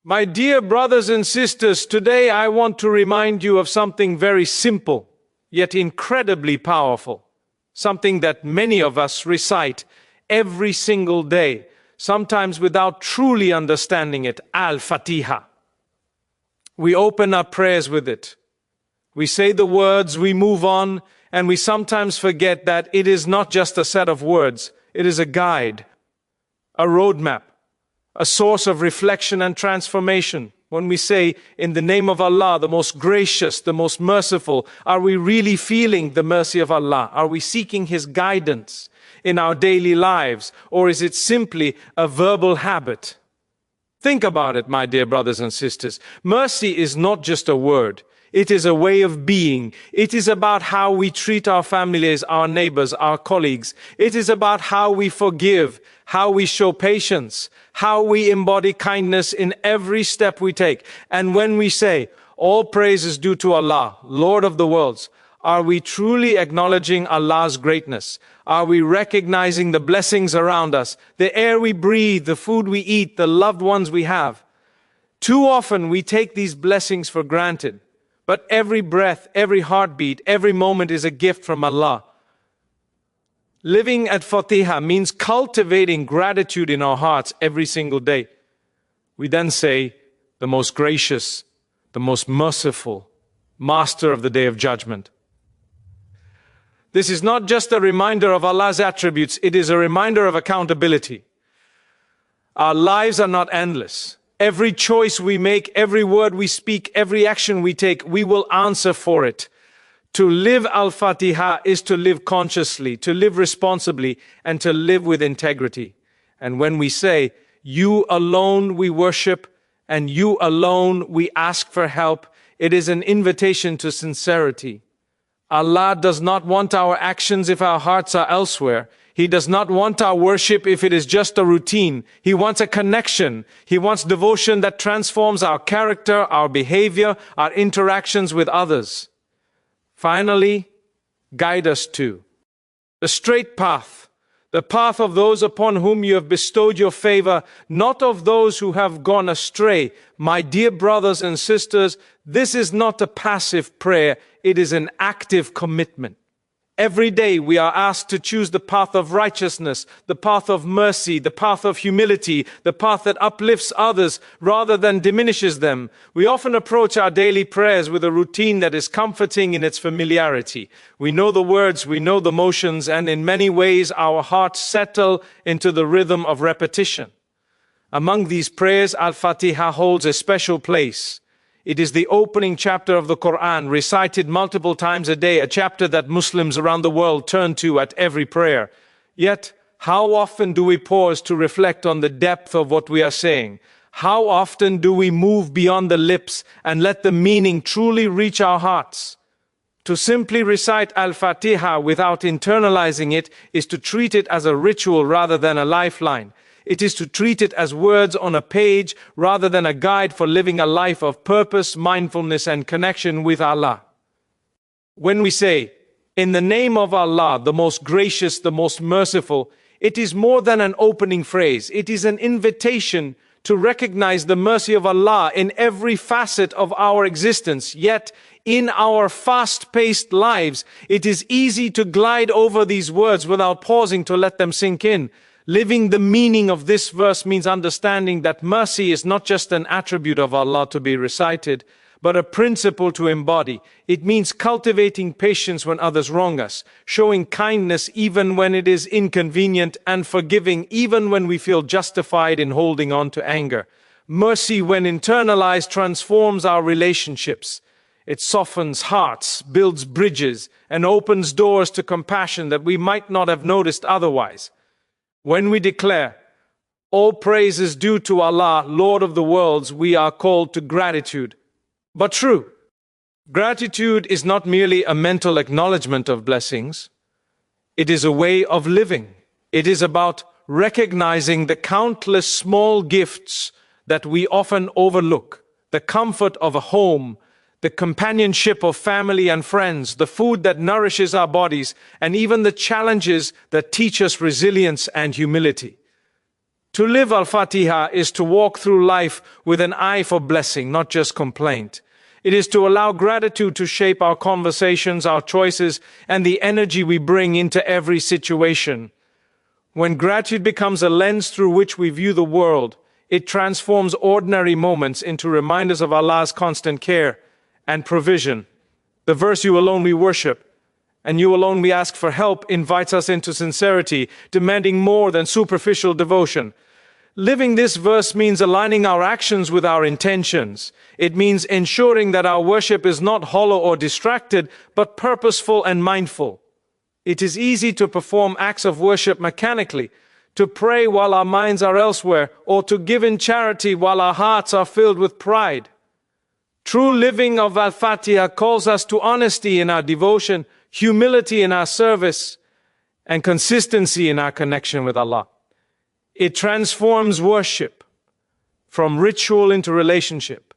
My dear brothers and sisters, today I want to remind you of something very simple, yet incredibly powerful. Something that many of us recite every single day, sometimes without truly understanding it. Al-Fatiha. We open our prayers with it. We say the words, we move on, and we sometimes forget that it is not just a set of words. It is a guide, a roadmap, a source of reflection and transformation. When we say, in the name of Allah, the most gracious, the most merciful, are we really feeling the mercy of Allah? Are we seeking His guidance in our daily lives? Or is it simply a verbal habit? Think about it, my dear brothers and sisters. Mercy is not just a word. It is a way of being. It is about how we treat our families, our neighbors, our colleagues. It is about how we forgive, how we show patience, how we embody kindness in every step we take. And when we say, all praise is due to Allah, Lord of the worlds, are we truly acknowledging Allah's greatness? Are we recognizing the blessings around us, the air we breathe, the food we eat, the loved ones we have? Too often we take these blessings for granted. But every breath, every heartbeat, every moment is a gift from Allah. Living at Fatiha means cultivating gratitude in our hearts every single day. We then say, the most gracious, the most merciful, Master of the Day of Judgment. This is not just a reminder of Allah's attributes, it is a reminder of accountability. Our lives are not endless. Every choice we make, every word we speak, every action we take, we will answer for it. To live Al-Fatiha is to live consciously, to live responsibly, and to live with integrity. And when we say, you alone we worship, and you alone we ask for help, it is an invitation to sincerity. Allah does not want our actions if our hearts are elsewhere. He does not want our worship if it is just a routine. He wants a connection. He wants devotion that transforms our character, our behavior, our interactions with others. Finally, guide us to the straight path, the path of those upon whom you have bestowed your favor, not of those who have gone astray. My dear brothers and sisters, this is not a passive prayer, it is an active commitment. Every day we are asked to choose the path of righteousness, the path of mercy, the path of humility, the path that uplifts others rather than diminishes them. We often approach our daily prayers with a routine that is comforting in its familiarity. We know the words, we know the motions, and in many ways our hearts settle into the rhythm of repetition. Among these prayers, Al-Fatiha holds a special place. It is the opening chapter of the Qur'an, recited multiple times a day, a chapter that Muslims around the world turn to at every prayer. Yet, how often do we pause to reflect on the depth of what we are saying? How often do we move beyond the lips and let the meaning truly reach our hearts? To simply recite Al-Fatiha without internalizing it is to treat it as a ritual rather than a lifeline. It is to treat it as words on a page rather than a guide for living a life of purpose, mindfulness, and connection with Allah. When we say, in the name of Allah, the most gracious, the most merciful, it is more than an opening phrase. It is an invitation to recognize the mercy of Allah in every facet of our existence. Yet, in our fast-paced lives, it is easy to glide over these words without pausing to let them sink in. Living the meaning of this verse means understanding that mercy is not just an attribute of Allah to be recited, but a principle to embody. It means cultivating patience when others wrong us, showing kindness even when it is inconvenient, and forgiving even when we feel justified in holding on to anger. Mercy, when internalized, transforms our relationships. It softens hearts, builds bridges, and opens doors to compassion that we might not have noticed otherwise. When we declare, all praise is due to Allah, Lord of the worlds, we are called to gratitude. But true, gratitude is not merely a mental acknowledgement of blessings. It is a way of living. It is about recognizing the countless small gifts that we often overlook, the comfort of a home, the companionship of family and friends, the food that nourishes our bodies, and even the challenges that teach us resilience and humility. To live Al-Fatiha is to walk through life with an eye for blessing, not just complaint. It is to allow gratitude to shape our conversations, our choices, and the energy we bring into every situation. When gratitude becomes a lens through which we view the world, it transforms ordinary moments into reminders of Allah's constant care and provision. The verse, "You alone we worship, and you alone we ask for help," invites us into sincerity, demanding more than superficial devotion. Living this verse means aligning our actions with our intentions. It means ensuring that our worship is not hollow or distracted, but purposeful and mindful. It is easy to perform acts of worship mechanically, to pray while our minds are elsewhere, or to give in charity while our hearts are filled with pride. True living of Al-Fatiha calls us to honesty in our devotion, humility in our service, and consistency in our connection with Allah. It transforms worship from ritual into relationship,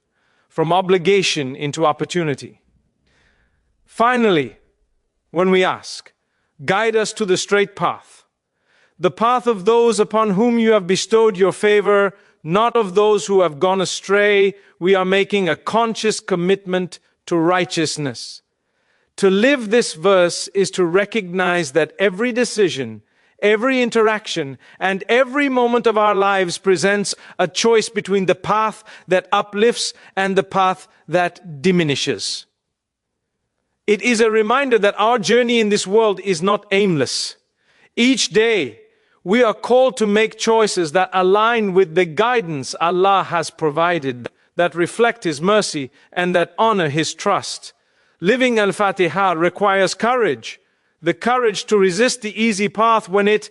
from obligation into opportunity. Finally, when we ask, guide us to the straight path, the path of those upon whom you have bestowed your favor, not of those who have gone astray, we are making a conscious commitment to righteousness. To live this verse is to recognize that every decision, every interaction, and every moment of our lives presents a choice between the path that uplifts and the path that diminishes. It is a reminder that our journey in this world is not aimless. Each day, we are called to make choices that align with the guidance Allah has provided, that reflect His mercy and that honor His trust. Living Al-Fatiha requires courage, the courage to resist the easy path when it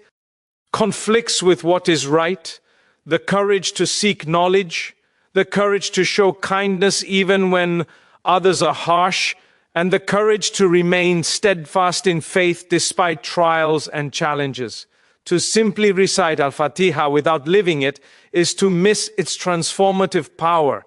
conflicts with what is right, the courage to seek knowledge, the courage to show kindness even when others are harsh, and the courage to remain steadfast in faith despite trials and challenges. To simply recite Al-Fatiha without living it is to miss its transformative power.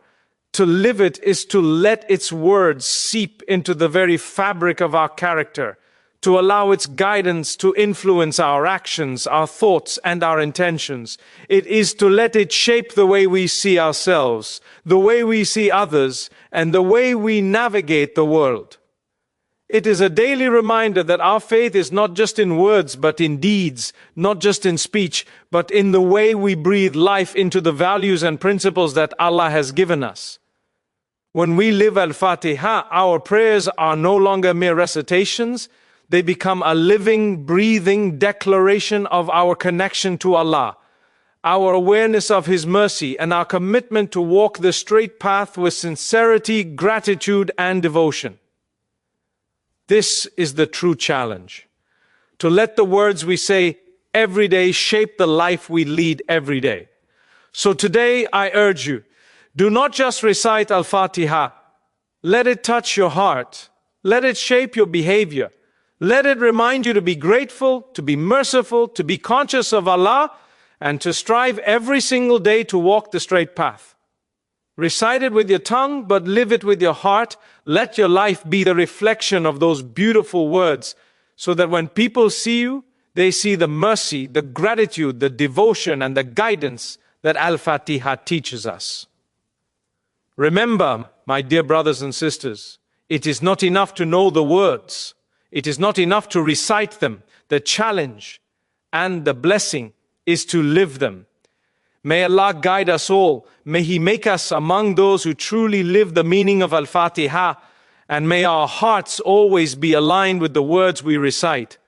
To live it is to let its words seep into the very fabric of our character, to allow its guidance to influence our actions, our thoughts, and our intentions. It is to let it shape the way we see ourselves, the way we see others, and the way we navigate the world. It is a daily reminder that our faith is not just in words, but in deeds, not just in speech, but in the way we breathe life into the values and principles that Allah has given us. When we live Al-Fatiha, our prayers are no longer mere recitations. They become a living, breathing declaration of our connection to Allah, our awareness of His mercy, and our commitment to walk the straight path with sincerity, gratitude, and devotion. This is the true challenge, to let the words we say every day shape the life we lead every day. So today I urge you, do not just recite Al-Fatiha. Let it touch your heart. Let it shape your behavior. Let it remind you to be grateful, to be merciful, to be conscious of Allah, and to strive every single day to walk the straight path. Recite it with your tongue, but live it with your heart. Let your life be the reflection of those beautiful words, so that when people see you, they see the mercy, the gratitude, the devotion, and the guidance that Al-Fatiha teaches us. Remember, my dear brothers and sisters, it is not enough to know the words. It is not enough to recite them. The challenge and the blessing is to live them. May Allah guide us all. May He make us among those who truly live the meaning of Al-Fatiha, and may our hearts always be aligned with the words we recite.